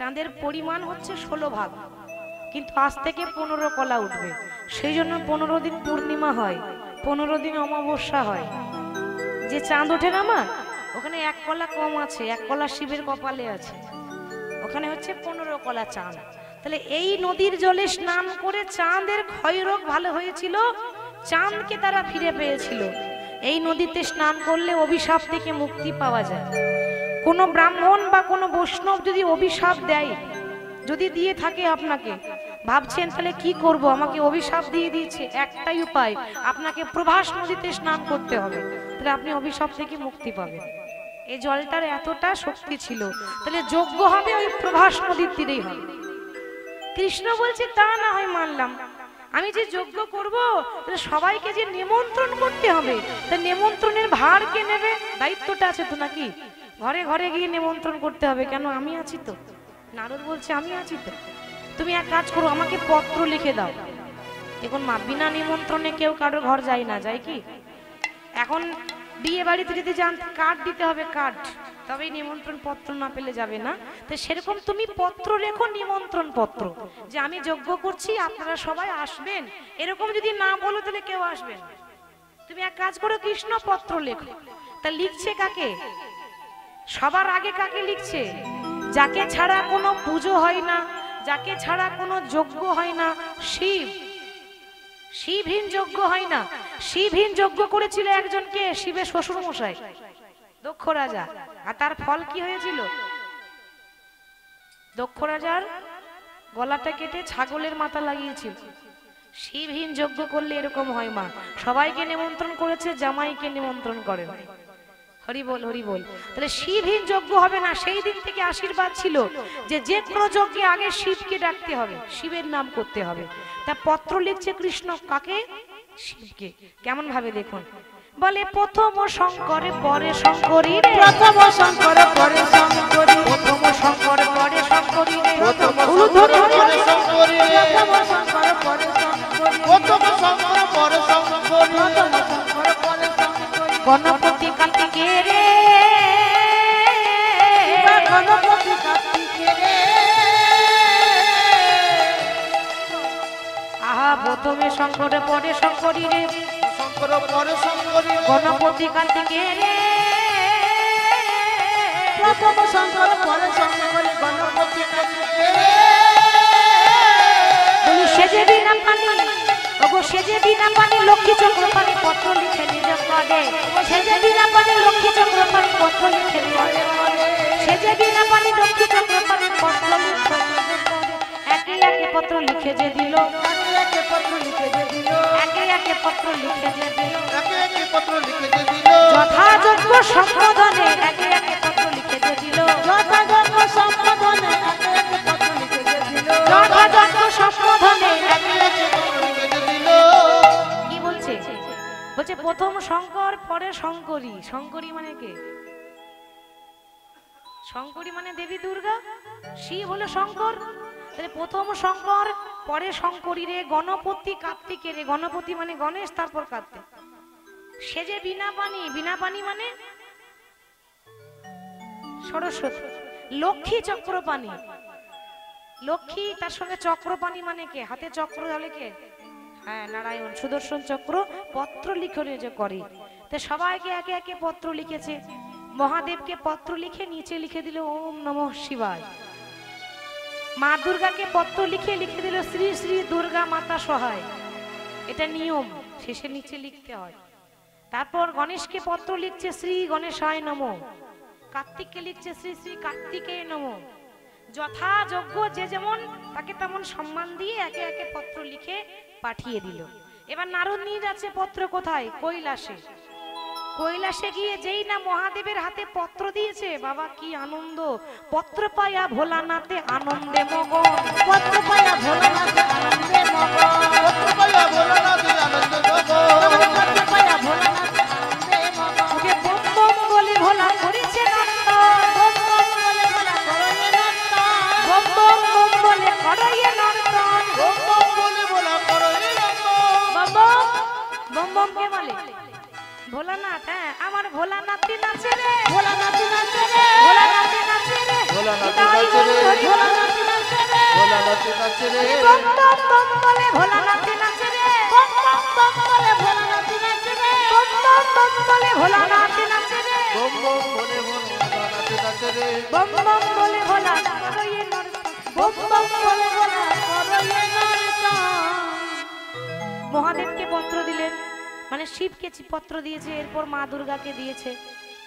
চাঁদের পরিমাণ হচ্ছে 16 ভাগ, কিন্তু আজ থেকে 15 কলা উঠবে। সেই জন্য 15 দিন পূর্ণিমা হয়, 15 দিন অমাবস্যা হয়। যে চাঁদ ওঠে না মা, ওখানে 1 কলা কম আছে, 1 কলা শিবের কপালে আছে, ওখানে হচ্ছে 15 কলা চাঁদ। তাহলে এই নদীর জলে স্নান করে চাঁদের ক্ষয়রোগ ভালো হয়েছিল, চাঁদকে তারা ফিরে পেয়েছিল। এই নদীতে স্নান করলে অভিশাপ থেকে মুক্তি পাওয়া যায়। কোনো ব্রাহ্মণ বা কোনো বৈষ্ণব যদি অভিশাপ দেয়, যদি দিয়ে থাকে আপনাকে, ভাবছেন তাহলে কি করব, আমাকে অভিশাপ দিয়ে দিয়েছে, একটাই উপায়, আপনাকে প্রভাস নদীতে স্নান করতে হবে, তাহলে আপনি অভিশাপ থেকে মুক্তি পাবেন। এই জলটার এতটা শক্তি ছিল, তাহলে যজ্ঞ হবে ওই প্রভাস নদীর তীরেই হবে। কৃষ্ণ বলছে তা না হয় মানলাম, আমি যে যজ্ঞ করব তাহলে সবাইকে যে নিমন্ত্রণ করতে হবে, তা নিমন্ত্রণের ভার কে নেবে? দায়িত্বটা আছে তো নাকি, ঘরে ঘরে গিয়ে নিমন্ত্রণ করতে হবে, কেন আমি আছি তো। নারদ বলছে আমি আছি তো, তুমি এক কাজ করো, আমাকে পত্র লিখে দাও। দেখুন মা, বিনা নিমন্ত্রণে কেউ কারোর ঘর যায় না, যায় কি? এখন বিয়ে বাড়িতে যদি যান কার্ড দিতে হবে, কার্ড, তবেই নিমন্ত্রণ পত্র না পেলে যাবে না। তো সেরকম তুমি পত্র লেখো, নিমন্ত্রণ পত্র, যে আমি যজ্ঞ করছি আপনারা সবাই আসবেন, এরকম যদি না বলো তাহলে কেউ আসবে না। তুমি এক কাজ করো, কৃষ্ণ পত্র লেখো। তা লিখছে কাকে? সবার আগে কাকে লিখছে? যাকে ছাড়া কোনো পুজো হয় না, যাকে ছাড়া কোনো যজ্ঞ হয় না, শিব। শিবহীন যজ্ঞ হয় না। শিবহীন যজ্ঞ করেছিল একজনকে, শিবের শ্বশুর মশাই দক্ষ রাজা। আর তার ফল কি হয়েছিল? দক্ষ রাজার গলাটা কেটে ছাগলের মাথা লাগিয়েছিল। শিবহীন যজ্ঞ করলে এরকম হয় মা। সবাইকে নিমন্ত্রণ করেছে, জামাইকে নিমন্ত্রণ করে। হরি বল, হরি বল। তাহলে শিবহীন যজ্ঞ হবে না। সেই দিন থেকে আশীর্বাদ ছিল যে যে কোনো যজ্ঞে আগে শিবকে ডাকতে হবে, শিবের নাম করতে হবে। তা পত্র লিখছে কৃষ্ণ কাকে? শিবকে। কেমন ভাবে দেখুন, বলে প্রথম শঙ্করে পরে শঙ্করী, প্রথম শঙ্কর পরে শঙ্করী, প্রথম শঙ্কর পরে শঙ্করী, প্রথম শঙ্কর পরে শঙ্করী, প্রথম শঙ্কর পরে শঙ্করী, প্রথম শঙ্কর পরে শঙ্করী, প্রথম শঙ্কর পরে শঙ্করী। গণপতি কার্তিকে রে, গণপতি কার্তিকে রে, আহা প্রথমে শঙ্কর পরে শঙ্করী রে, শঙ্কর পরে শঙ্করী, গণপতি কার্তিকে রে, প্রথম শঙ্কর পরে শঙ্করী, গণপতি কার্তিকে রে। বলি সেজে বিনা পানি, ওগো সেজে বিনা পানি লক্ষ্মী চক্র পানি পত্র লিখে নিজ পদে, সেজে বিনা পানি লক্ষ্মী চক্র পানি পত্র লিখে নিজ পদে, সেজে বিনা পানি লক্ষ্মী চক্র পানি পত্র লিখে নিজ পদে। একে একে পত্র লিখে যে দিল, একে একে পত্র লিখে যে দিল, একে একে পত্র লিখে যে দিল, একে একে পত্র লিখে যে দিল, যথাযোগ্য সম্বোধনে একে একে পত্র লিখে যে দিল, যথাযোগ্য সম্বোধনে একে একে পত্র লিখে যে দিল, যথাযোগ্য সম্বোধনে একে একে পত্র লিখে যে দিল। কি বলছে? বলছে প্রথম শঙ্কর পরে শঙ্করী। শঙ্করী মানে কে? শঙ্করী মানে দেবী দুর্গা, শিব হলো শঙ্কর। তাহলে প্রথম শঙ্কর পরে শঙ্করী রে, গণপতি কার্তিকে রে। গণপতি মানে গণেশ, তারপর কার্তিক। সেজে বিনা পানি, বিনা পানি মানে সরস্বতী। লক্ষ্মী চক্রপাণি, লক্ষ্মী তার সঙ্গে চক্রপাণি মানে কে? হাতে চক্র ধরে কে? হ্যাঁ নারায়ণ। সুদর্শন চক্র পত্র লিখনে যে করে। তো সবাইকে একে একে পত্র লিখেছে। মহাদেবকে পত্র লিখে নিচে লিখে দিল ওম নমঃ শিবায়। মা দুর্গাকে পত্র লিখে লিখে দিল শ্রী শ্রী দুর্গা মাতা সহায়। এটা নিয়ম, শেষে নিচে লিখতে হয়। তারপর গণেশকে পত্র লিখছে শ্রী গণেশায় নমঃ। কার্তিককে লিখছে শ্রী শ্রী কার্তিকেয় নমঃ। যথাযোগ্য যে যেমন তাকে তেমন সম্মান দিয়ে একে একে পত্র লিখে পাঠিয়ে দিল। এবার নারদ নিয়ে যাচ্ছে পত্র কোথায়? কৈলাসে। কৈলাসে গিয়ে যেই না মহাদেবের হাতে পত্র দিয়েছে, বাবা কি আনন্দ! পত্র পায়া ভোলানাথে আনন্দে মগন, পত্র পায়া ভোলানাথে আনন্দে মগন, পত্র পায়া ভোলানাথে আনন্দে মগন, পত্র পায়া ভোলানাথে আনন্দে মগন। ওকে বম বম বলে ভোলা করেছে নন্দন, বম বম বলে ভোলা করয়ে নন্দন, বম বম বম বলে করাইয়ে নন্দন, বম বম বলে ভোলা করয়ে নন্দন। বম বম বম বম কে বলে? ভোলানাথ। হ্যাঁ আমার ভোলানাথই নাচে রে, ভোলানাথ নাচে রে, ভোলানাথই নাচে রে, ভোলানাথ নিতাই নাচে রে, গৌর হরি বল। নাচে নাচে রে বম বম বম বলে ভোলা নাচে নাচে রে বম বম বম বলে ভোলা নাচে নাচে রে বম বম বম বলে ভোলা নাচে নাচে রে বম বম বলে ভোলা নাচে নাচে রে বম বম বলে ভোলা করইয়ে নরতম বম বম বলে ভোলা করইয়ে নরতম। মহাদেবকে পত্র দিলেন, মানে শিবকে পত্র দিয়েছে, এরপর মা দুর্গাকে দিয়েছে,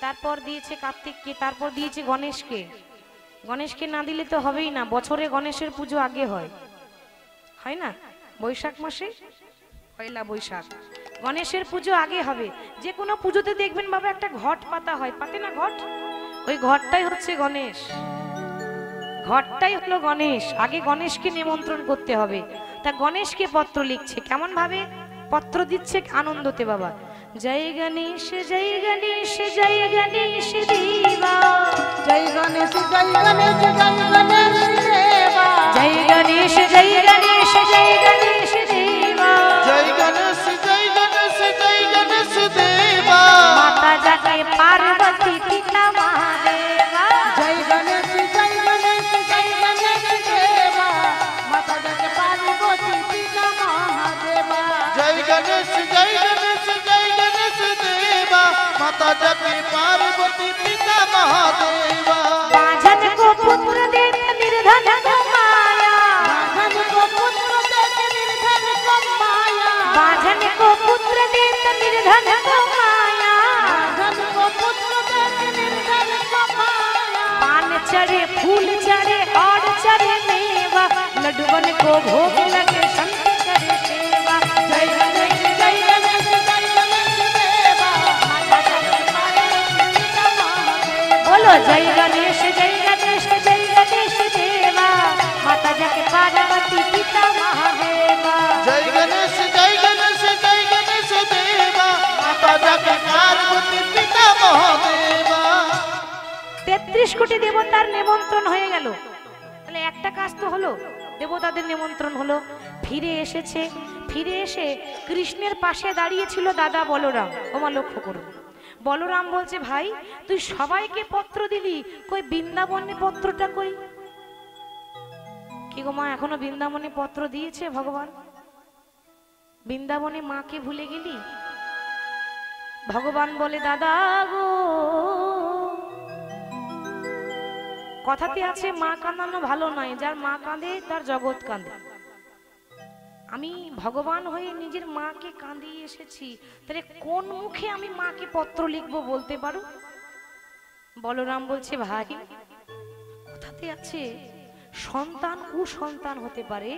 তারপর দিয়েছে কার্তিককে, তারপর দিয়েছে গণেশকে। গণেশকে না দিলে তো হবেই না, বছরে গণেশের পুজো আগে হয়, হয় না? বৈশাখ মাসে পয়লা বৈশাখ গণেশের পুজো আগে হবে। যে কোনো পুজোতে দেখবেন বাবা একটা ঘট পাতা হয়, পাতে না ঘট, ওই ঘরটাই হচ্ছে গণেশ, ঘরটাই হলো গণেশ। আগে গণেশকে নিমন্ত্রণ করতে হবে। তা গণেশকে পত্র লিখছে, কেমন ভাবে পত্র দিচ্ছে? আনন্দতে বাবা, জয় গণেশ জয় গণেশ জয় গণেশ দেবা, জয় গণেশ জয় গণেশ জয় গণেশ দেবা, জয় গণেশ জয় গণেশ জয় গণেশ দেবা, জয় গণেশ জয় গণেশ জয় গণেশ দেবা, মাতা যাকে পার্বতী পিতা মহাদেবা, জয় গণেশ জয় গণেশ জয় গণেশ দেবা, মাতা যাকে পার্বতী পিতা মহাদেবা, জয় গণেশ জয় গণেশ জয় গণেশ দেবা, মাতা যাকে পার্বতী পিতা মহাদেবা, बाजन को पुत्र देत निर्धन को माया, बाजन को पुत्र देत निर्धन को माया, बाजन को पुत्र देत निर्धन को माया, बाजन को पुत्र देत निर्धन को माया, पान चढ़े फूल चढ़े और चढ़े मेवा, लड्डुवन को भोग लगे संत करे सेवा, जय गणेश जय गणेश जय गणेश देवा, माता जाके पार्वती पिता महादेवा, बोलो जय गणेश जय गणेश जय गणेश देवा, माता जाके पार्वती पिता महादेवा। জয় গণেশ জয় গণেশ জয় গণেশ দেবা, মাতা যাকে পার্বতী পিতা মহাদেবা। 33 কোটি দেবতার নিমন্ত্রণ হয়ে গেল, তাহলে একটা কাজ তো হলো, দেবতাদের নিমন্ত্রণ হলো। ফিরে এসেছে, ফিরে এসে কৃষ্ণের পাশে দাঁড়িয়েছিল দাদা বলরাম। ওমা লক্ষ্য করুন, বলরাম বলছে, ভাই তুই সবাইকে পত্র দিলি, কই বৃন্দাবনে পত্রটা কই? কি গো মা, এখনো বৃন্দাবনে পত্র দিয়েছে ভগবান? বৃন্দাবনে মাকে ভুলে গেলি? ভগবান বলে, দাদা গো, কথাতে আছে মা কাঁদানো ভালো নয়, যার মা কাঁদে তার জগৎ কাঁদে। আমি ভগবান হয়ে নিজের মাকে কাঁদিয়ে এসেছি, তাহলে কোন মুখে আমি মাকে পত্র লিখবো বলতে পারো? বলরাম বলছে, ভাই কথাতে আছে সন্তান কুসন্তান হতে পারে,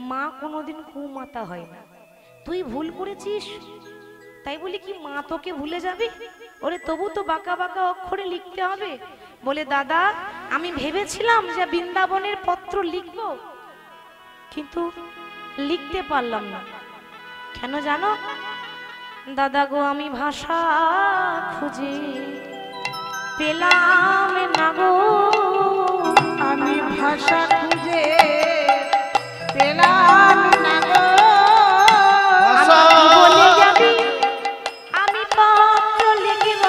মা কোনোদিন কুমাতা হয় না। তুই ভুল করেছিস, তাই বলি কি মা তোকে ভুলে যাবে? ওরে তবু তো বাঁকা বাঁকা অক্ষরে লিখতে হবে। বলে, দাদা আমি ভেবেছিলাম যে বৃন্দাবনের পত্র লিখব, কিন্তু লিখতে পারলাম না। কেন জানো? দাদা গো, আমি ভাষা খুঁজে পেলাম না গো, আমি ভাষা খুঁজে পেলাম না গো, আমার কি বলে যাবি আমি পত্র লিখিব,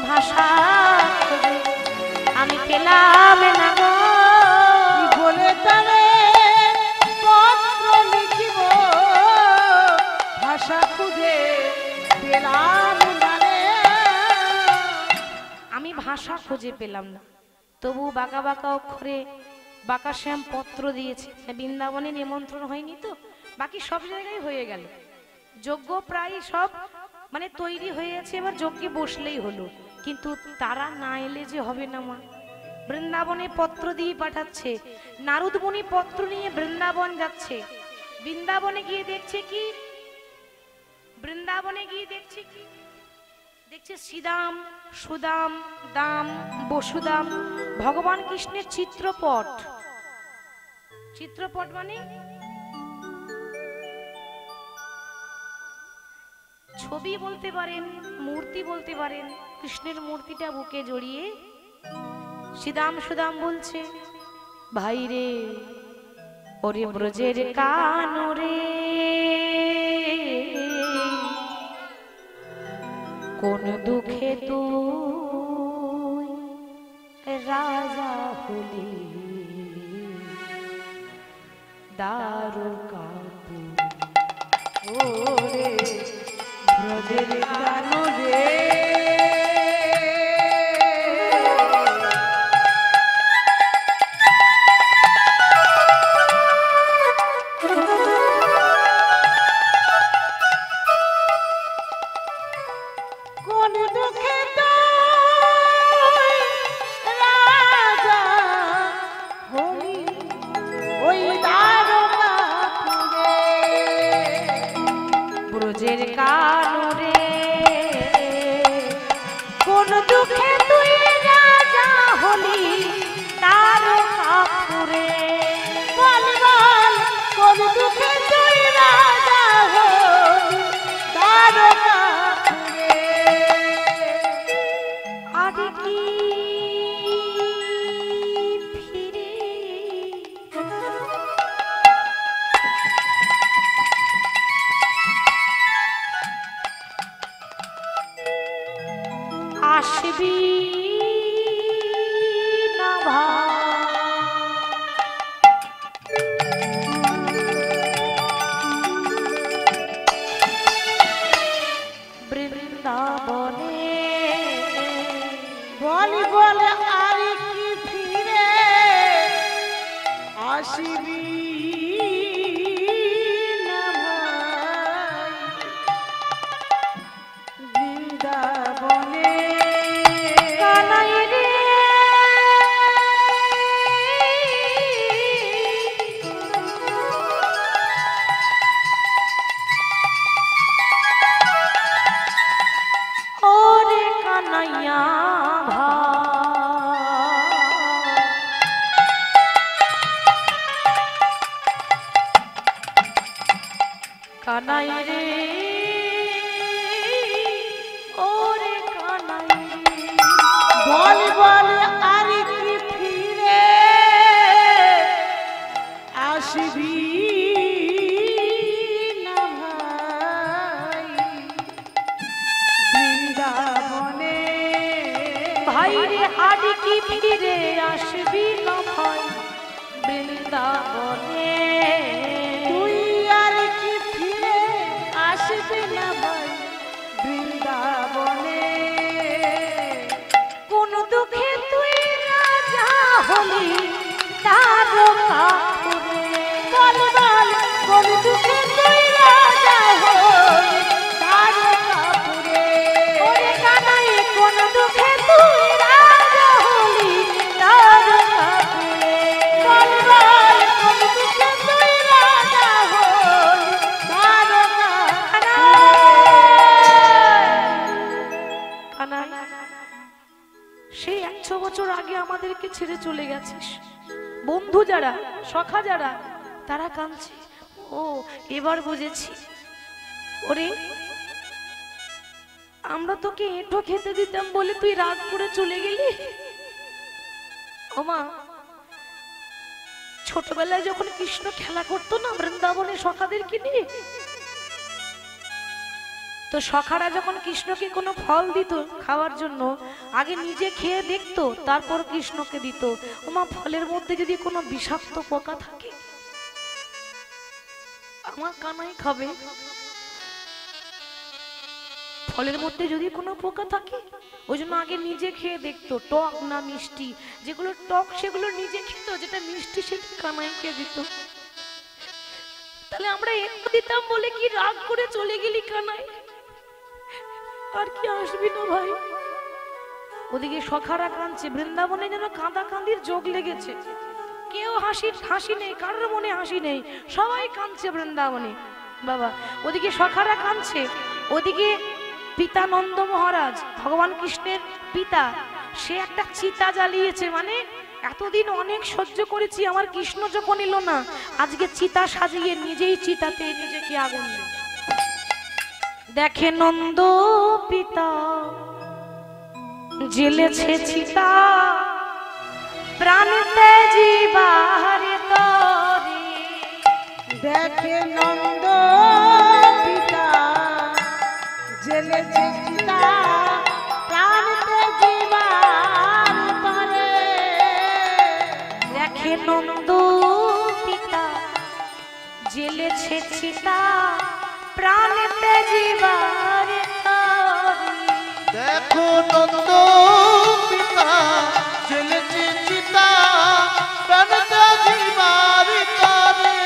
ভাষা খুঁজে আমি পেলাম না গো, কি বলে তারে পত্র লিখিব, ভাষা খুঁজে পেলাম না রে, আমি ভাষা খুঁজে পেলাম না। তবু বাঁকা বাঁকা অক্ষরে বাঁকা শ্যাম পত্র দিয়েছে। বৃন্দাবনে নিমন্ত্রণ হয়নি তো, বাকি সব জায়গায় হয়ে গেল। যজ্ঞ প্রায় সব মানে তৈরি হয়ে আছে, এবার যজ্ঞে বসলেই হলো। কিন্তু তারা না এলে যে হবে না মা। বৃন্দাবনে পত্র দিয়ে পাঠাচ্ছে, নারদ মুনি পত্র নিয়ে বৃন্দাবন যাচ্ছে। বৃন্দাবনে গিয়ে দেখছে কি, বৃন্দাবনে গিয়ে দেখছে কি, দেখছে শ্রীদাম সুদাম দাম বসুদাম ভগবান কৃষ্ণের চিত্রপট। চিত্রপট মানে ছবি বলতে পারেন, মূর্তি বলতে পারেন। কৃষ্ণের মূর্তিটা বুকে জড়িয়ে শ্রীদাম সুদাম বলছে, ভাই রে ওরে ব্রজের কানরে, কোন দুঃখে তুই রাজা হলি, দারুকাপুর ওরে ব্রজের কানু রে কোন দুঃখে তুই রাজা হলি ওই দারুকাপুরে ব্রজের কানু রে কোন দুঃখে তুই রাজা হলি দারুকাপুরে বল বল কোন দুঃখে তুই রাজা হলি দারুকাপুরে আরে কি ফিরে আসবি না ভাই বৃন্দাবনে বল বল আর কি ফিরে আসবি না ভাই বৃন্দাবনে কানাই রে ওরে কানাইয়া ভাই কানাই রে ওরে কানাই রে বল বল আর কি ফিরে আসবি না ভাই বৃন্দাবনে ভাই রে আর কি ফিরে আসবি না ভাই বৃন্দাবনে তুই আর কি ফিরে আসবি না ভাই বৃন্দাবনে কোন দুঃখে তুই রাজা হলি দারুকাপুরে বল বল কোন দুঃখে তুই রাজা হলি দারুকাপুরে ওরে কানাই কোন দুঃখে তুই রাজা হলি দারুকাপুরে বল বল কোন দুঃখে তুই রাজা হলি কানাই সেই 100 বছর আগে আমাদেরকে ছেড়ে চলে গেছিস বন্ধু যারা সখা যারা তারা কাঁদছে ও এবার বুঝেছি ওরে আমরা তোকে এঁটো খেতে দিতাম বলে তুই রাগ করে চলে গেলি ওমা ছোটবেলায় যখন কৃষ্ণ খেলা করতো না বৃন্দাবনে সখাদেরকে নিয়ে তো সখারা যখন কৃষ্ণকে কোনো ফল দিত খাওয়ার জন্য আগে নিজে খেয়ে দেখতো তারপর কৃষ্ণকে দিত ওমা ফলের মধ্যে যদি কোনো বিষাক্ত পোকা থাকে আমার কানাই খাবে ফলের মধ্যে যদি কোনো পোকা থাকে ওই জন্য আগে নিজে খেয়ে দেখতো টক না মিষ্টি যেগুলো টক সেগুলো নিজে খেত যেটা মিষ্টি সেটা কানাইকে দিত তাহলে আমরা একটু দিতাম বলে কি রাগ করে চলে গেলি কানাই আর কি আসবি না ভাই ওদিকে সখারা কাঁদছে বৃন্দাবনে যেন কাঁদা কান্দির যোগ লেগেছে কেউ হাসি নেই কারোর মনে হাসি নেই সবাই কাঁদছে বৃন্দাবনে বাবা ওদিকে সখারা কাঁদছে ওদিকে পিতা নন্দ মহারাজ ভগবান কৃষ্ণের পিতা সে একটা চিতা জ্বালিয়েছে মানে এতদিন অনেক সহ্য করেছি আমার কৃষ্ণ যখন এলো না আজকে চিতা সাজিয়ে নিজেই চিতাতে নিজেকে আগুন দেয় দেখে নন্দ পিতা জ্বেলেছে চিতা প্রাণতে জীবাহারে তরে দেখে নন্দ পিতা জেলেছে চিতা প্রাণতে জীবার তরে দেখে নন্দ পিতা জেলেছে চিতা প্রাণেতে জীবার তরি। দেখো নন্দ পিতা জেলেছে চিতা প্রাণেতে জীবার তরি।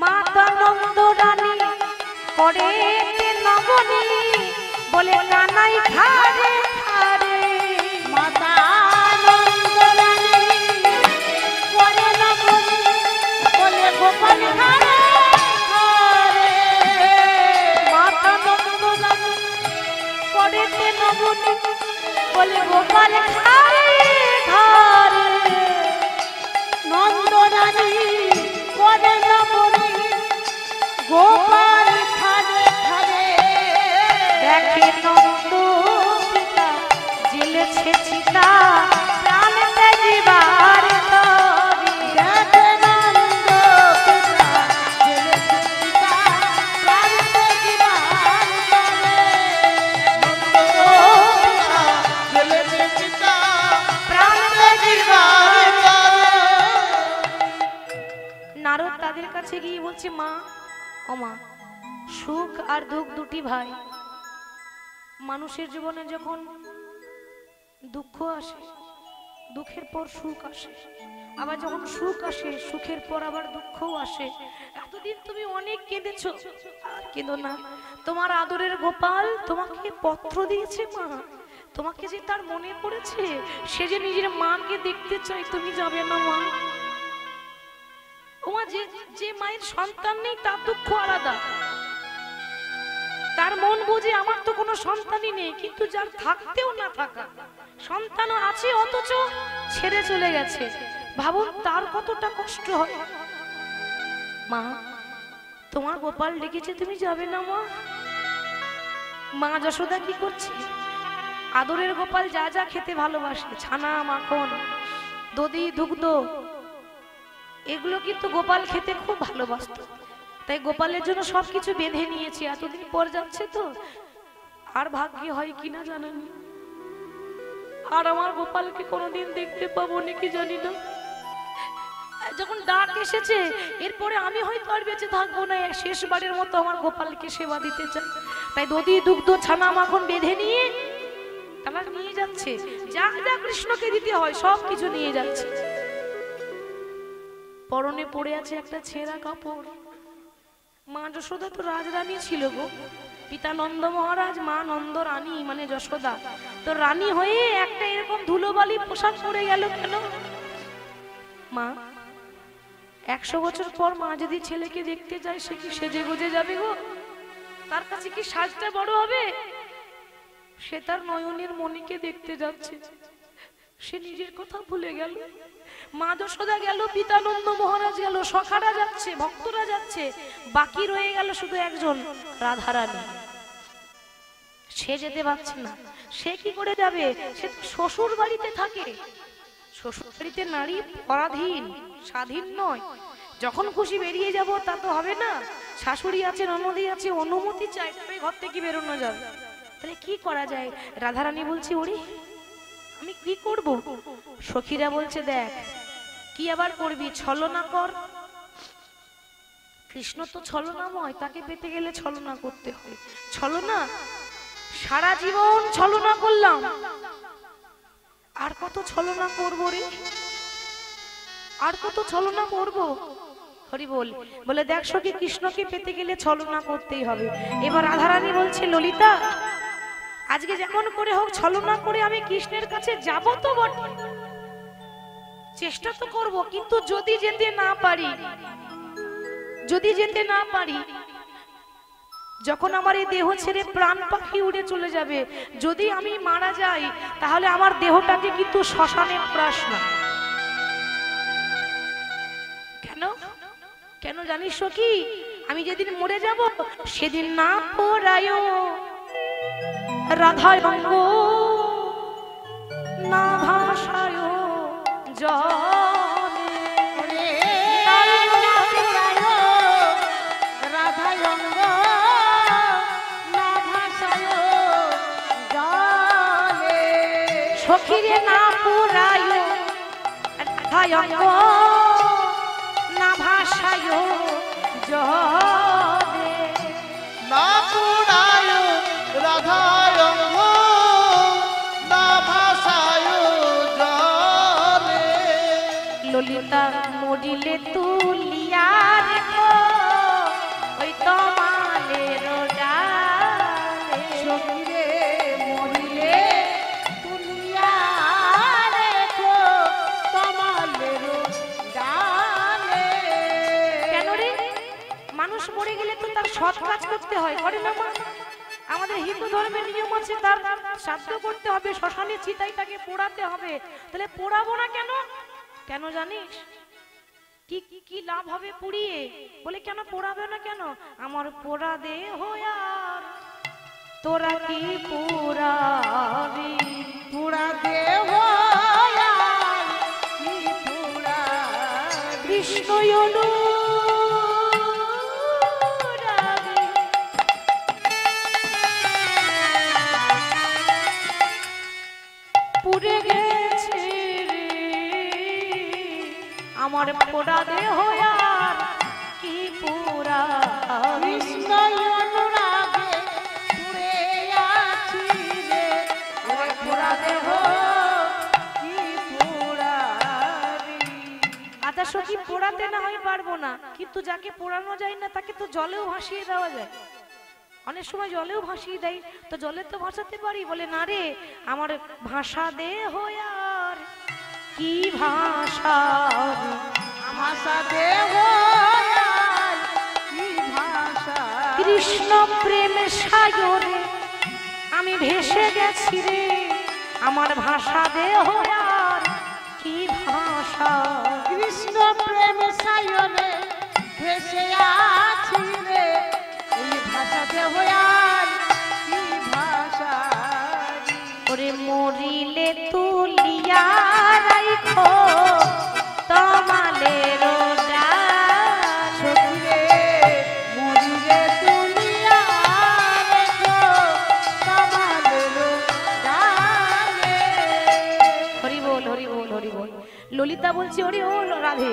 মাতা নন্দ রানী করে নবনী বলে কানাই খারে খারে। মাতা নন্দ রানী করে নবনী বলে গোপাল ঘরে ঘরে। মাতা নন্দ রানী করে নবনী বলে গোপাল খারে ঘরে। নন্দ রানী করে নবনী গোপাল ঘরে ঘরে। দেখে নন্দ পিতা জেলেছে চিতা প্রাণেতে জীবার তরি। দেখে নন্দ পিতা জেলেছে চিতা প্রাণেতে জীবার তরি। জেলেছে চিতা প্রাণেতে জীবার তরি। নারদ তাদের কাছে গিয়ে বলছে, মা ও মা, সুখ আর দুঃখ দুটি ভাই। মানুষের জীবনে যখন দুঃখ আসে, দুঃখের পর সুখ আসে, আবার যখন সুখ আসে সুখের পর আবার দুঃখও আসে। এতদিন তুমি অনেক কেঁদেছো, আর কেঁদো না। তোমার আদরের গোপাল তোমাকে পত্র দিয়েছে মা, তোমাকে যে তার মনে পড়েছে, সে যে নিজের মাকে দেখতে চাই, তুমি যাবে না মা। ওমা, যে মায়ের সন্তান নেই তার দুঃখ আলাদা, তার মন বুঝে আমার তো কোনো সন্তানই নেই, কিন্তু যার থাকতেও না থাকা সন্তানও আছে অথচ ছেড়ে চলে গেছে, ভাবুন তার কতটা কষ্ট হয়। মা, তোমার গোপাল ডেকেছে, তুমি যাবে না মা। মা যশোদা কি করছে? আদরের গোপাল যা যা খেতে ভালোবাসে, ছানা, মাখন, দধি, দুগ্ধ, এগুলো কিন্তু গোপাল খেতে খুব ভালোবাসত। তাই গোপালের জন্য সবকিছু বেঁধে নিয়েছি। এতদিন পর যাচ্ছে তো, আর ভাগ্যে হয় কিনা জানেন, আর আমার গোপালকে কোনোদিন দেখতে পাবো নাকি জানি না। যখন ডাক এসেছে, এরপরে আমি হয়তো আর বেঁচে থাকবো না, শেষবারের মতো আমার গোপালকে সেবা দিতে চাই। তাই দধি, দুগ্ধ, ছানা, মাখন বেঁধে নিয়ে তারা নিয়ে যাচ্ছে, যা যা কৃষ্ণকে দিতে হয় সব কিছু নিয়ে যাচ্ছে। পরনে পড়ে আছে একটা ছেঁড়া কাপড়। মা যশোদা তো রাজরানী ছিল গো, পিতা নন্দ মহারাজ, মা নন্দ রানী মানে যশোদা, তো রানী হয়ে একটা এরকম ধুলোবালি পোশাক পরে গেল কেন? মা, 100 বছর পর মা যদি ছেলেকে দেখতে যায়, সে কি সেজে গুজে যাবে গো? তার কাছে কি সাজটা বড় হবে? সে তার নয়নের মণিকে দেখতে যাচ্ছে, সে নিজের কথা ভুলে গেল। মা যশোদা গেল, পিতানন্দ মহারাজ গেল, সখারা যাচ্ছে, ভক্তরা যাচ্ছে, বাকি রয়ে গেল শুধু একজন, রাধারানী। সে যেতে পারছে না। সে কি করে যাবে? সে তো শ্বশুর বাড়িতে থাকে। শ্বশুর বাড়িতে নারী পরাধীন, স্বাধীন নয়। যখন খুশি বেরিয়ে যাব তা তো হবে না। শাশুড়ি আছে, ননদি আছে, অনুমতি চাই তবে ঘর থেকে বেরোনো যাবে। তাহলে কি করা যায়? রাধারানী বলছে, ওরে আমি কি করব? সখীরা বলছে, দেখ কি আবার করবি, ছলনা কর। কৃষ্ণ তো ছলনাময়, তাকে পেতে গেলে ছলনা করতে হয়। ছলনা সারা জীবন ছলনা করলাম, আর কত ছলনা করব রে, আর কত ছলনা করব? হরি বল। বলে, দেখ সখী, কৃষ্ণকে পেতে গেলে ছলনা করতেই হবে। এবার রাধারানী বলছে, ললিতা আজকে যেমন করে হোক ছলনা করে আমি কৃষ্ণের কাছে যাব তো বটে, চেষ্টা তো করব, কিন্তু যদি যেতে না পারি, যদি যেতে না পারি, যখন আমার এই দেহ ছেড়ে প্রাণ পাখি উড়ে চলে যাবে, যদি আমি মারা যাই, তাহলে আমার দেহটাকে কিন্তু শ্মশানে প্রাস না। কেন কেন জানিস কি? আমি যেদিন মরে যাব সেদিন না পোড়ায় রাধায় অঙ্গ, না ভাষায় জলে। রাধায় অঙ্গ না ভাষায় জলে। সখীরে না পোড়ায় রাধায় অঙ্গ, না ভাষায় ললিতা মরিলে তুলিয়া রেখো ওই তমালের ডালে। সখী রে মরিলে তুলিয়া রেখো তমালের ডালে। কেন রে? মানুষ মরে গেলে তো তার সৎ কাজ করতে হয়, করে না মা? আমাদের হিন্দু ধর্মের নিয়ম আছে, তার শ্রাদ্ধ করতে হবে, শ্মশানে চিতায় তাকে পোড়াতে হবে। তাহলে পোড়াবো না কেন? কেন জানিস? কি কি লাভ হবে পুড়িয়ে? বলে কেন পোড়াবে না কেন? আমার পোড়া দেহ আর তোরা কি পোড়াবি? পুরা দেহ আর কি পুরা কৃষ্ণ পুড়ে গেছে রে আমার পোড়া দেহ আর কি পোড়া। কৃষ্ণ অনুরাগে পুরে আছি রে আমার পুরা দেহ কি পুরা। আচ্ছা সখী, পোড়াতে না হয় পারবো না, কিন্তু যাকে পোড়ানো যায় না তাকে তো জলেও ভাসিয়ে দেওয়া যায়। অনেক সময় জলেও ভাসিয়ে দেয়, তো জলে তো ভাসাতে পারি। বলে না রে, আমার ভাষা দেহ আর কি ভাষা। ভাষা দেহ আর কি ভাষা। কৃষ্ণ প্রেমে সাগরে আমি ভেসে গেছি রে আমার ভাষা দেহ আর কি ভাষা। কৃষ্ণ প্রেম সায়নে ভেসে আছি রে এই ভাষা দেহ আর কি ভাষা। ওরে মরিলে তুলিয়া রাখো তমালের ডাল। সখী রে মরিলে তুলিয়া রেখো তমালের ডালে। হরি বল, হরি বল, হরি বল। ললিতা বলছে, ওরে ও রাধে,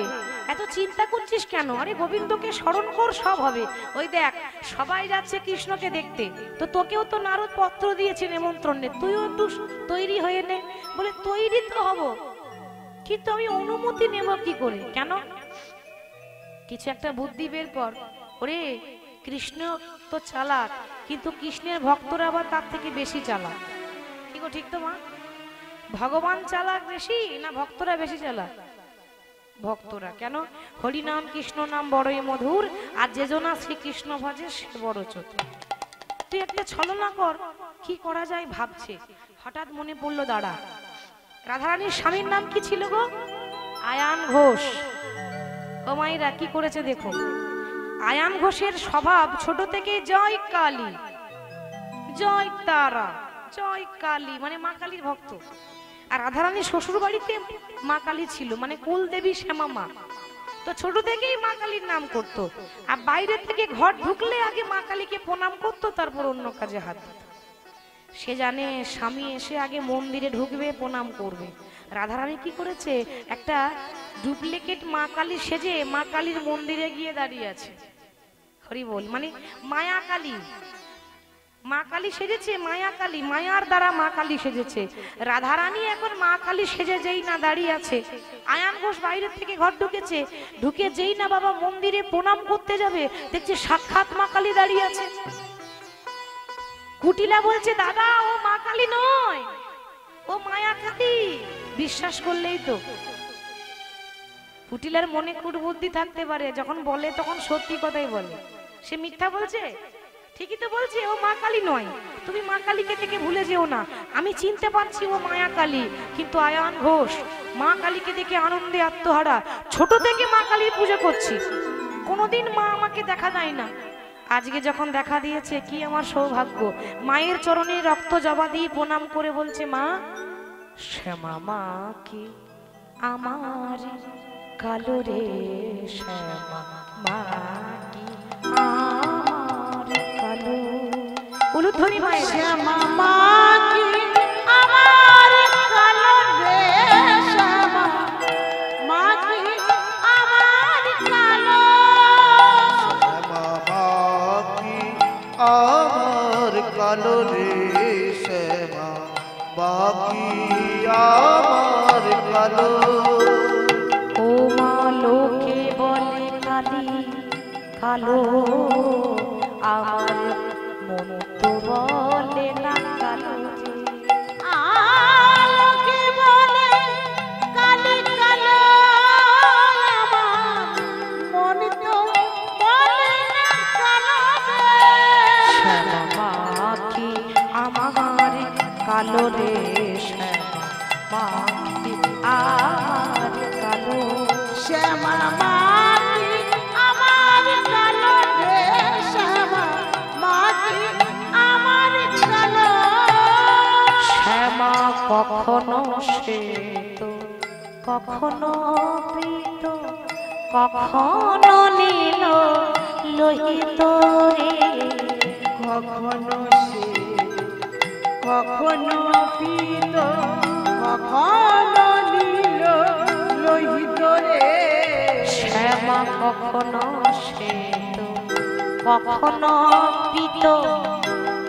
এত চিন্তা করছিস কেন? আরে গোবিন্দকে স্মরণ কর, সব হবে। ওই দেখ, সবাই যাচ্ছে কৃষ্ণকে দেখতে, তো তোকেও তো নারদ পত্র দিয়েছে নেমন্ত্রণে, তুইও একটু তৈরি হয়ে নে। বলে তৈরি তো হব, কিন্তু আমি অনুমতি নেব কি করে? কেন? কিছু একটা বুদ্ধি বের কর। ওরে কৃষ্ণ তো চালাক, কিন্তু কৃষ্ণের ভক্তরা আবার তার থেকে বেশি চালাক। কি গো, ঠিক তো মা? ভগবান চালাক বেশি না ভক্তরা বেশি চালাক? ভক্তরা। কেন? হরি নাম কৃষ্ণ নাম বড়ই মধুর, আর যে জনা শ্রীকৃষ্ণ ভজে সে বড় চতুর। তুই একটা ছলনা কর, কি করা যায় ভাবছে। হঠাৎ মনে পড়লো, দাঁড়া, রাধারানীর স্বামীর নাম কি ছিল গো? আয়ান ঘোষ। ও মাইরা, কি করেছে দেখো। আয়ান ঘোষের স্বভাব ছোট থেকে জয় কালী, জয় তারা, জয় কালী, মানে মা কালীর ভক্ত। আর রাধারানীর শ্বশুর বাড়িতে মা কালী ছিল, মানে কুলদেবী শ্যামা মা। তো ছোট থেকেই মা কালীর নাম করতো, আর বাইরে থেকে ঘর ঢুকলে আগে মা কালীকে প্রণাম করতো, তারপর অন্য কাজে হাত দিত। সে জানে স্বামী এসে আগে মন্দিরে ঢুকবে, প্রণাম করবে। রাধারানী কি করেছে, একটা ডুপ্লিকেট মা কালী সেজে মা কালীর মন্দিরে গিয়ে দাঁড়িয়ে আছে। হরি বল, মানে মায়া কালী। মা কালী সেজেছে, মায়া কালী, মায়ার দ্বারা মা কালী সেজেছে। রাধারানী এখন মা কালী সেজে যেই না দাঁড়িয়ে আছে, আয়ান ঘোষ বাইরে থেকে ঘর ঢুকেছে, ঢুকে যেই না বাবা মন্দিরে প্রণাম করতে যাবে, দেখছে সাক্ষাৎ মা কালী দাঁড়িয়ে আছে। কুটিলা বলছে, দাদা ও মা কালী নয়, ও মায়া কালী। বিশ্বাস করলেই তো। কুটিলার মনে কুটবুদ্ধি থাকতে পারে, যখন বলে তখন সত্যি কথাই বলে। সে মিথ্যা বলছে? ঠিকই তো বলছে, ও মা কালী নয়। তুমি মা কালীকে থেকে ভুলে যেও না, আমি চিনতে পারছি ও মায়া কালী। কিন্তু আয়ান ঘোষ মা কালীকে দেখে আনন্দে আত্মহারা। ছোট থেকে মা কালীর পুজো করছি, কোনোদিন মা আমাকে দেখা দেয় না। আজকে যখন দেখা দিয়েছে, কি আমার সৌভাগ্য। মায়ের চরণে রক্ত জবা দিয়ে প্রণাম করে বলছে, মা শ্যামা মা কি আমার কালো রে, শ্যামা মা কি আমার কালো। উলুধ্বনি মায়ের, শ্যামা মা কি আমার কালো রে, শ্যামা মা কি আমার কালো। আমার কালো রে শ্যামা বাকি আমার কালো। ও কালো আমার মন তো বলে না কালো যে আলোকে বলে কালি কালো আমার মন তো বলে না কালো শ্যামা মা কি আমার কালো রে শ্যামা মা কি আমার কালো শ্যামা মাটি আমার কালো রে শ্যামা মাটি আমার কালো শ্যামা কখনো শ্বেত কখনো পীত কখনো নীল লোহিত রে কখনো সে কখনো পীত কখনো নীল লোহিত রে শ্যামা কখনো শ্বেত কখনো পীত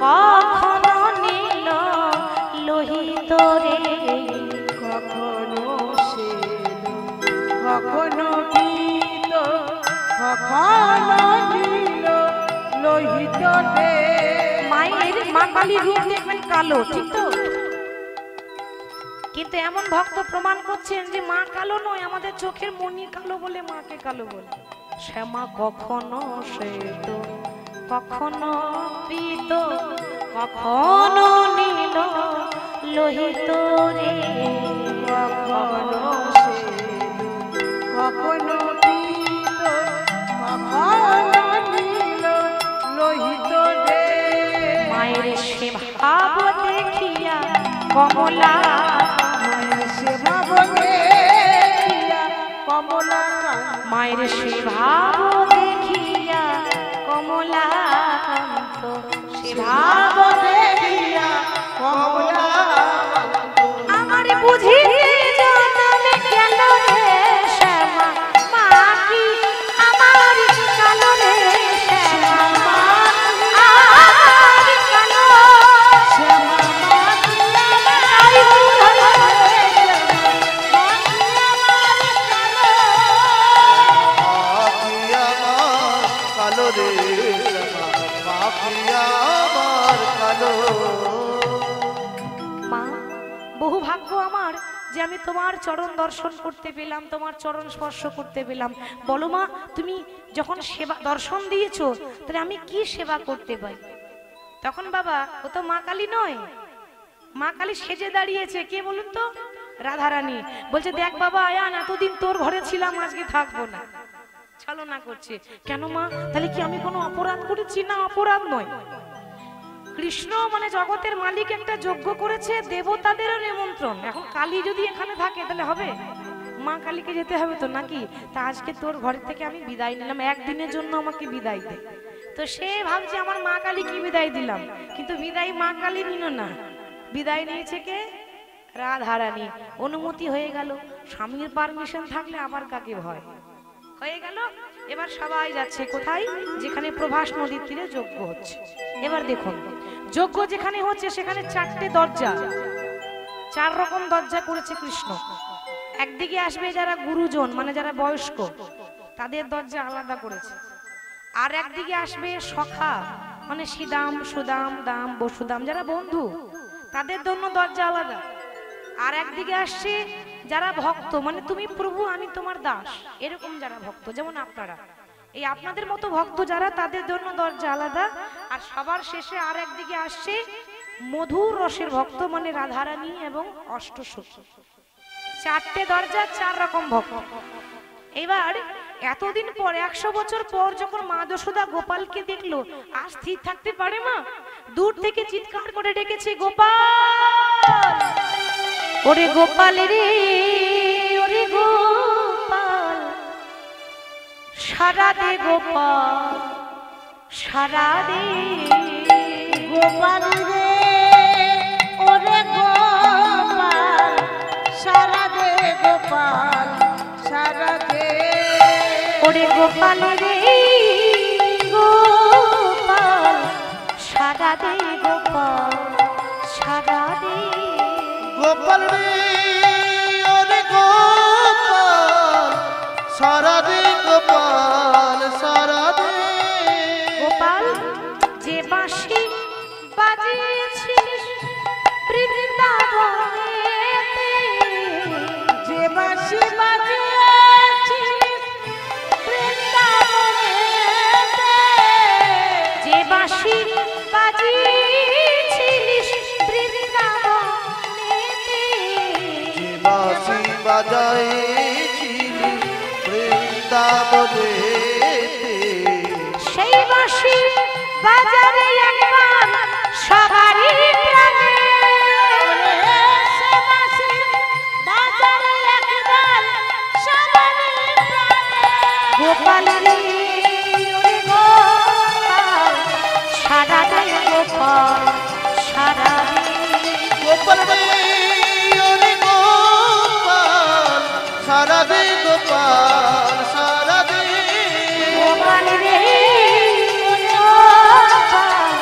কখনো নীল লোহিত রে কখনো সে কখনো পীত কখনো নীল লোহিত রে মায়ের মা কালীর রূপ দেখবেন কালো, ঠিক তো? কিন্তু এমন ভক্ত প্রমাণ করছেন যে মা কালো নয়, আমাদের চোখের মনি কালো বলে মাকে কালো বলে। শ্যামা কখনো শ্বেত কখনো পীত কখনো নীল লোহিত রে কখনো সে কখনো পীত কখনো নীল লোহিত রে মায়ের সে ভাব দেখিয়া কমলা সে ভাব দেখিয়া কমলা মায়ের সে ভাব দেখিয়া কমলাকান্ত সে ভাব দেখিয়া কমলা আমার বুঝিতে জন্মে গেল রে শ্যামা মা কি আমার কালো রে শ্যামা মা আমার কালো শ্যামা মাটি হরি বল, হরি বল। মাখিয়া আমার কালো রে মাখিয়া আমার কালো মা বহু ভাগ্য আমার যে আমি তোমার চরণ দর্শন করতে পেলাম, তোমার চরণ স্পর্শ করতে পেলাম। বলো মা, তুমি যখন সেবা দর্শন দিয়েছো তাহলে আমি কি সেবা করতে পারি? তখন বাবা, ও তো মা কালী নয়, মা কালী সেজে দাঁড়িয়েছে। কে বলুন তো? রাধারানী। বলছে, দেখ বাবা আয়ান, এতদিন তোর ঘরে ছিলাম, আজকে থাকবো না। ছলনা করছে। কেন মা? তাহলে কি আমি কোনো অপরাধ করেছি? না, অপরাধ নয়। কৃষ্ণ মানে জগতের মালিক একটা যজ্ঞ করেছে, দেবতাদেরও নিমন্ত্রণ। এখন কালী যদি এখানে থাকে তাহলে হবে? মা কালীকে যেতে হবে তো, নাকি? তা আজকে তোর ঘর থেকে আমি বিদায় নিলাম, একদিনের জন্য আমাকে বিদায় দে। তো সে ভাবছে আমার মা কালী কি বিদায় দিলাম, কিন্তু বিদায় মা কালী নিল না, বিদায় নিয়েছে কে? রাধারানী। অনুমতি হয়ে গেল। স্বামীর পারমিশন থাকলে আবার কাকে ভয়? হয়ে গেল। এবার সবাই যাচ্ছে কোথায়? যেখানে প্রভাস নদীর তীরে যজ্ঞ হচ্ছে। এবার দেখুন, যজ্ঞ যেখানে হচ্ছে সেখানে 4টে দরজা, 4 রকম দরজা করেছে কৃষ্ণ। একদিকে আসবে যারা গুরুজন, মানে যারা বয়স্ক, তাদের দরজা আলাদা করেছে। আর একদিকে আসবে সখা, মানে শ্রীদাম সুদাম দাম বসুদাম, যারা বন্ধু, তাদের জন্য দরজা আলাদা। আর একদিকে আসছে যারা ভক্ত, মানে তুমি প্রভু আমি তোমার দাস, এরকম যারা ভক্ত, যেমন আপনারা, এই আপনাদের মতো ভক্ত যারা, তাদের জন্য দরজা আলাদা। আর সবার শেষে আর একদিকে আসছে মধুর রসের ভক্ত, মানে রাধারানী এবং অষ্টসখী। 4টে দরজা, 4 রকম ভক্ত। এবার এতদিন পর, 100 বছর পর যখন মা যশোদা গোপালকে দেখলো, আর স্থির থাকতে পারে মা? দূর থেকে চিৎকার করে ডেকেছে, গোপাল, ওরে গোপাল রে, ওরে গোপাল, সারা দে গোপাল, সারা দে গোপাল রে ওরে গোপাল সারা দে গোপাল সারা দে ওরে গোপাল রে গোপাল, সারা দে গোপাল, সারা দে গোপাল রে ওরে গোপাল সারা দে গোপাল সারা দে রে সেই বাঁশি বাজারে একবার সবারই প্রাণে সে বাঁশি বাজারে একবার সবারই প্রাণে। গোপাল রে ওরে গোপাল সারা দে গোপাল সারা দে গোপাল রে ওরে গোপাল সারা দে গোপাল সারা দে গোপাল রে ওরে গোপাল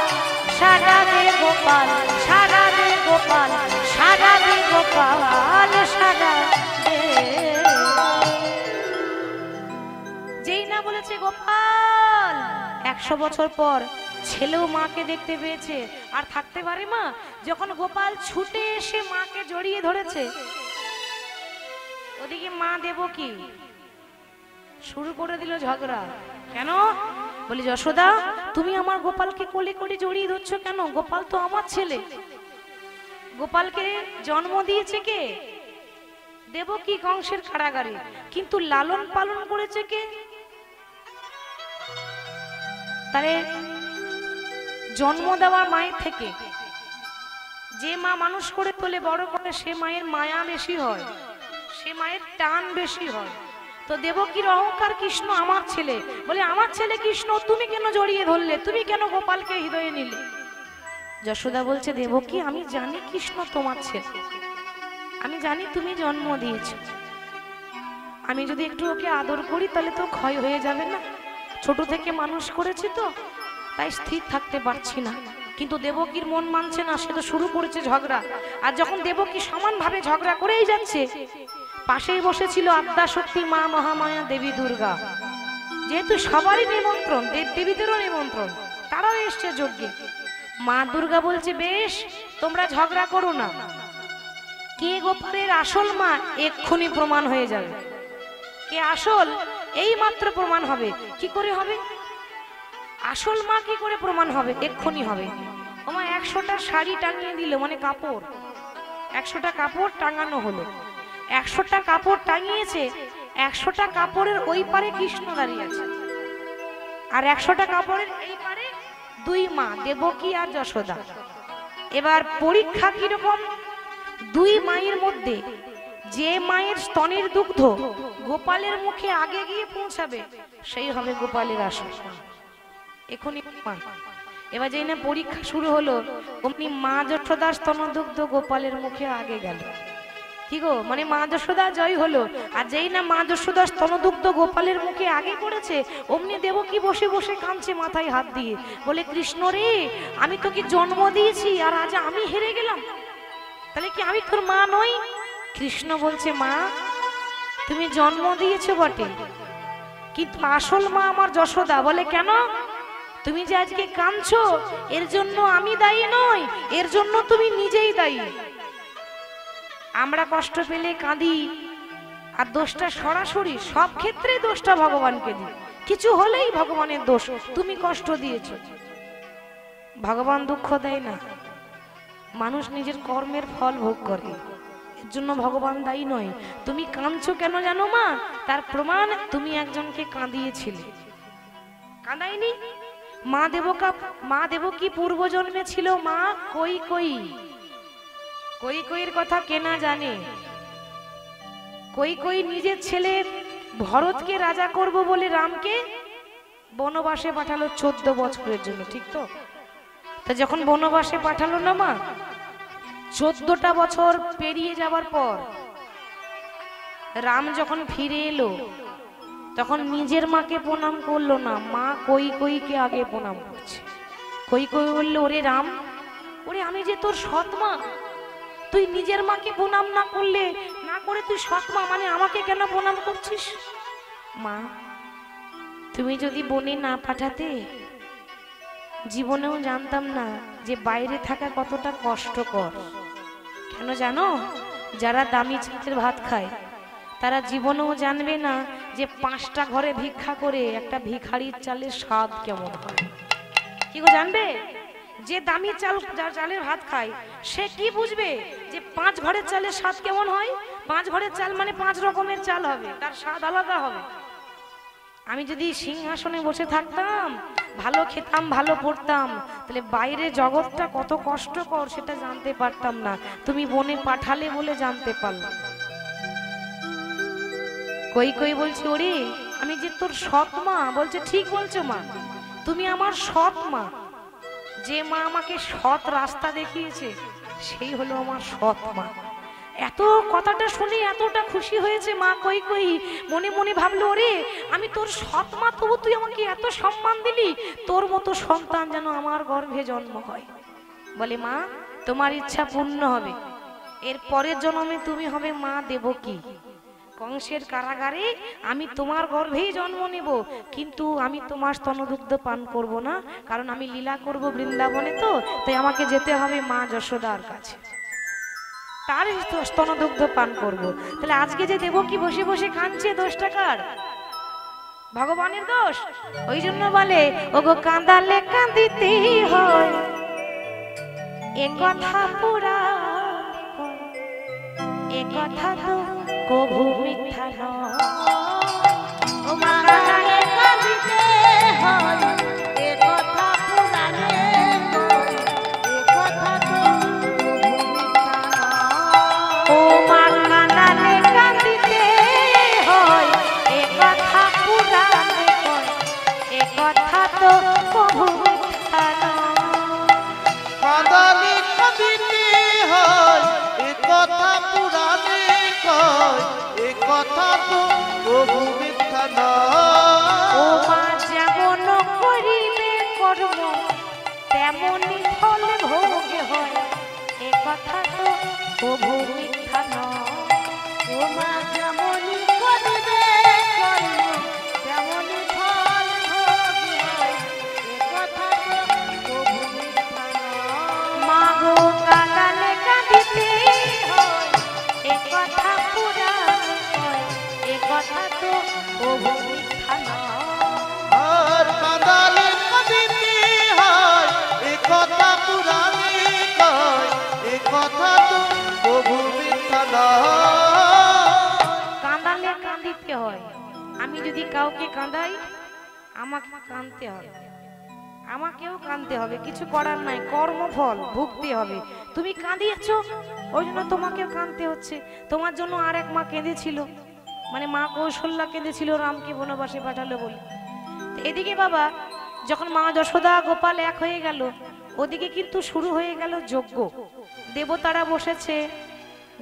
সারা দে গোপাল সারা দে গোপাল সারা দে গোপাল সারা দে। যেই না বলেছে গোপাল 100 বছর পর ছেলেও মাকে দেখতে পেয়েছে আর থাকতে পারে মা। যখন গোপাল ছুটে এসে মাকে জড়িয়ে ধরেছে, ওদিকে মা দেবকী শুরু করে দিল ঝগড়া। কেন? বলি যশোদা তুমি আমার গোপালকে কোলে করে জড়িয়ে ধরছো কেন? গোপাল তো আমার ছেলে। গোপালকে জন্ম দিয়েছে কে? দেবকী কংসের কারাগারে। কিন্তু লালন পালন করেছে কে? তারে জন্ম দেওয়ার মায়ের থেকে যে মা মানুষ করে তোলে বড় করে, সে মায়ের মায়া বেশি হয়, সে মায়ের টান বেশি হয়। তো দেবকীর অহংকার কৃষ্ণ আমার ছেলে, বলে আমার ছেলে কৃষ্ণ তুমি কেন জড়িয়ে ধরলে, তুমি কেন গোপালকে হৃদয়ে নিলে? যশোদা বলছে দেবকী আমি জানি কৃষ্ণ তোমার ছেলে, আমি জানি তুমি জন্ম দিয়েছো, আমি যদি একটু ওকে আদর করি তাহলে তো ক্ষয় হয়ে যাবে না, ছোট থেকে মানুষ করেছি তো তাই স্থির থাকতে পারছি না। কিন্তু দেবকীর মন মানছে না, সে তো শুরু করেছে ঝগড়া। আর যখন দেবকী সমানভাবে ঝগড়া করেই যাচ্ছে, পাশেই বসেছিল আদ্যাশক্তি মা মহামায়া দেবী দুর্গা। যেহেতু সবারই নিমন্ত্রণ, দেব দেবীদেরও নিমন্ত্রণ, তারাও এসছে যজ্ঞে। মা দুর্গা বলছে বেশ তোমরা ঝগড়া করো না, কে গোপালের আসল মা এক্ষুনি প্রমাণ হয়ে যাবে। কে আসল এই মাত্র প্রমাণ হবে। কি করে হবে? আসল মা কি করে প্রমাণ হবে? এক্ষুনি হবে। ওমা 100টা শাড়ি টাঙিয়ে দিল, মানে কাপড়, 100টা কাপড় টাঙানো হলো। 100টা কাপড় টাঙিয়েছে, 100টা কাপড়ের ওই পারে কৃষ্ণ দাঁড়িয়ে আছে, আর 100টা কাপড়ের এই পারে দুই মা দেবকী আর যশোদা। এবার পরীক্ষা কিরকম? দুই মায়ের মধ্যে যে মায়ের স্তনের দুগ্ধ গোপালের মুখে আগে গিয়ে পৌঁছাবে সেই হবে গোপালের আসল এখনই মা। এবার যেই না পরীক্ষা শুরু হলো, অমনি মা যশোদার স্তনদুগ্ধ গোপালের মুখে আগে গেল। কি গো, মানে মা যশোদা জয় হলো। আর যেই না মা যশোদার স্তনদুগ্ধ গোপালের মুখে আগে পড়েছে, অমনি দেবকী বসে বসে কাঁদছে মাথায় হাত দিয়ে, বলে কৃষ্ণ রে আমি তোকে জন্ম দিয়েছি আর আজ আমি হেরে গেলাম, তাহলে কি আমি তোর মা নই? কৃষ্ণ বলছে মা তুমি জন্ম দিয়েছো বটে, কিন্তু আসল মা আমার যশোদা। বলে কেন? তুমি যে আজকে কাঁদছো এর জন্য আমি দায়ী নই, এর জন্য তুমি নিজেই দায়ী। আমরা কষ্ট পেলে কাঁদি আর দোষটা সরাসরি সব ক্ষেত্রে দোষটা ভগবানকে দিই, কিছু হলেই ভগবানের দোষ, তুমি কষ্ট দিয়েছো। ভগবান দুঃখ দেয় না, মানুষ নিজের কর্মের ফল ভোগ করে, এর জন্য ভগবান দায়ী নয়। তুমি কাঁদছো কেন জানো মা? তার প্রমাণ তুমি একজনকে কাঁদিয়েছিলে। কাঁদাইনি? মা দেবকী পূর্বজন্মে ছিল মা কৈকেয়ী। কৈকেয়ীর কথা কে না জানে? কৈকেয়ী নিজের ছেলে ভরতকে রাজা করব বলে রামকে বনবাসে পাঠালো 14 বছরের জন্য, ঠিক তো? তা যখন বনবাসে পাঠালো না মা, 14টা বছর পেরিয়ে যাবার পর রাম যখন ফিরে এলো, তখন নিজের মাকে প্রণাম করলো না, মা কৈকেয়ীকে আগে প্রণাম করছে। কৈকেয়ী বললো ওরে রাম, ওরে আমি যে তোর সৎ মা, তুই নিজের মাকে প্রণাম না করলে, না করে তুই সৎ মা মানে আমাকে কেন প্রণাম করছিস? মা তুমি যদি বনে না পাঠাতে জীবনেও জানতাম না যে বাইরে থাকা কতটা কষ্টকর। কেন জানো? যারা দামি চালের ভাত খায় তারা জীবনেও জানবে না যে 5টা ঘরে ভিক্ষা করে একটা ভিখারির চালের স্বাদ কেমন হয়। কি গো জানবে? যে দামি চালের ভাত খায় সে কি বুঝবে যে 5 ঘরের চালের স্বাদ কেমন হয়? 5 ঘরের চাল মানে 5 রকমের চাল হবে, তার স্বাদ আলাদা হবে। আমি যদি সিংহাসনে বসে থাকতাম, ভালো খেতাম, ভালো পড়তাম, তাহলে বাইরে জগৎটা কত কষ্টকর সেটা জানতে পারতাম না। তুমি বনে পাঠালে বলে জানতে পারলাম। কই কই বলছি, ওরে আমি যে তোর সৎ মা। বলছে ঠিক বলছো মা, তুমি আমার সৎ মা। যে মা আমাকে সৎ রাস্তা দেখিয়েছে সেই হলো আমার সৎ মা। এত কথাটা শুনে এতটা খুশি হয়েছে মা কই কই, মনে মনে ভাবলো ওরে আমি তোর সৎ মা, তবু তুই আমাকে এত সম্মান দিলি, তোর মতো সন্তান যেন আমার গর্ভে জন্ম হয়। বলে মা তোমার ইচ্ছা পূর্ণ হবে, এর পরের জন্মে তুমি হবে মা দেবকী। কংসের কারাগারে আমি তোমার গর্ভেই জন্ম নেব, কিন্তু আমি তোমার স্তনদুগ্ধ পান করব না, কারণ আমি লীলা করব বৃন্দাবনে, তো তাই আমাকে যেতে হবে মা যশোদার কাছে, তার স্তনদুগ্ধ পান করব। তাহলে আজকে যে দেবকী বসে বসে কাঁদছে, দোষটা কার? ভগবানের দোষ। ওই জন্য বলে ওগো কাঁদালে কাঁদিতে হয়, এ কথা পুরাণ, এ কথা তো কভু মিথ্যা নয়। ও মা কাঁদালে কাঁদিতে হয়, এ কথা পুরাণে কয়, এ কথা তো কভু মিথ্যা নয়। ও মা কাঁদালে কাঁদিতে হয়, এ কথা পুরাণে কয়, এ কথা তো কভু মিথ্যা নয়। কাঁদালে কাঁদিতে হয়, এ কথা পুরাণে কয়, এ কথা তো প্রভু মিথ্যা ও নয়। মা যেমন করিবে কর্ম তেমনি ফল ভোগে হয়, এ কথা তো কভু মিথ্যা নয়। ও মা যেমনি করিবে কর্ম তেমনি ফল ভোগে হয়, এ কথা তো কভু মিথ্যা নয়। মা গো কাঁদালে কাঁদিতে হয়, এ কথা পুরাণে কয়, এ কথা তো কভু মিথ্যা নয়। আর কাঁদালে কাঁদিতে হয়, এ কথা পুরাণে কয়, এ কথা তো প্রভু মিথ্যা নয়। কাঁদালে কাঁদিতে হয়। আমি যদি কাউকে কাঁদাই আমাকে কাঁদতে হবে, আমাকেও কাঁদতে হবে, কিছু করার নাই, কর্মফল ভুগতে হবে। তুমি কাঁদিয়েছো ওই জন্য তোমাকেও কাঁদতে হচ্ছে। তোমার জন্য আর এক মা কেঁদেছিল, মানে মা কৌশল্যা কেঁদেছিল রামকে বনবাসে পাঠালো বলে। তো এদিকে বাবা যখন মা যশোদা গোপাল এক হয়ে গেল, ওদিকে কিন্তু শুরু হয়ে গেল যজ্ঞ। দেবতারা বসেছে,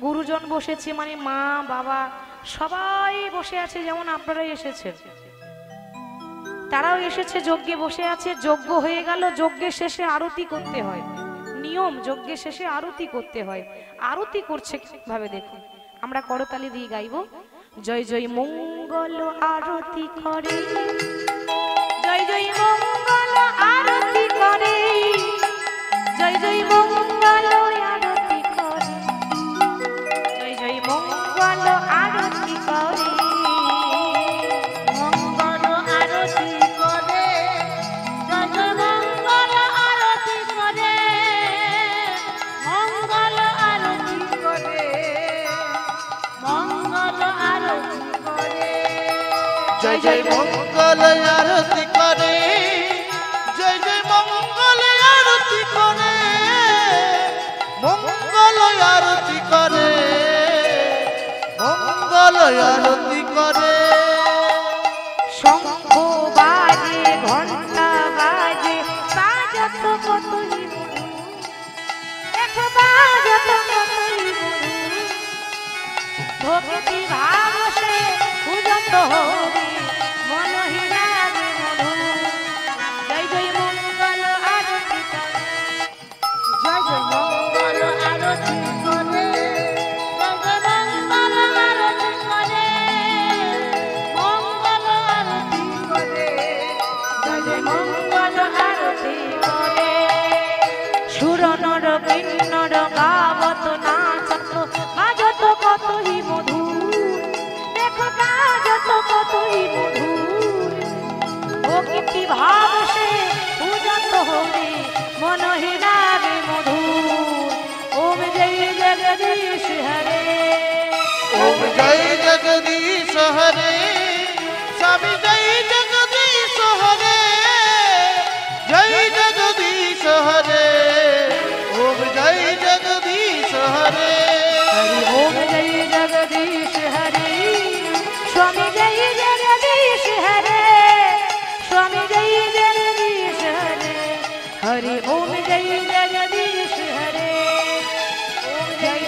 গুরুজন বসেছে, মানে মা বাবা সবাই বসে আছে, যেমন আপনারাই এসেছেন, তারাও এসেছে, যজ্ঞে বসে আছে। যজ্ঞ হয়ে গেল, যজ্ঞের শেষে আরতি করতে হয়, নিয়ম, যজ্ঞের শেষে আরতি করতে হয়। আরতি করছে কিভাবে দেখুন, আমরা করতালি দিয়ে গাইব, জয় জয় মঙ্গল আরতি করে, জয় জয় মঙ্গল আরতি করে, জয় জয় মঙ্গল আরতি করে, জয় জয় মঙ্গল আরতি করে। মঙ্গল আরতি করে, জয় জয় মঙ্গল আরতি করে, মঙ্গল আরতি করে, মঙ্গল আরতি করে। জয় জয় মঙ্গল আরতি করে, জয় জয় মঙ্গল আরতি করে, মঙ্গল আরতি করে, মঙ্গল আরতি করে। শঙ্খ বাজে, ঘন্টা বাজে, বাজত কতই মধুর, দেখো বাজত কতই মধুর, ভক্তি ভাব সে পূজত হরি, মনহিরা রে মধুর। জয় জয় মঙ্গল আরতি করে, জয় জয় মঙ্গল আরতি করে, জয় জয় মঙ্গল আরতি করে, মঙ্গল আরতি করে, জয় জয় মঙ্গল আরতি করে। সুর নর কিন্নর গাবত নাচত, বাজত কতই মধুর, দেখো বাজত কতই মধুর, ভক্তি ভাব সে পূজত হরি, মনহিরা রে মধুর। ওম জয় জগদীশ হরে, ওম জয় জগদীশ হরে, স্বামী জয় हरि ओम जय जगदीश हरे ओम जय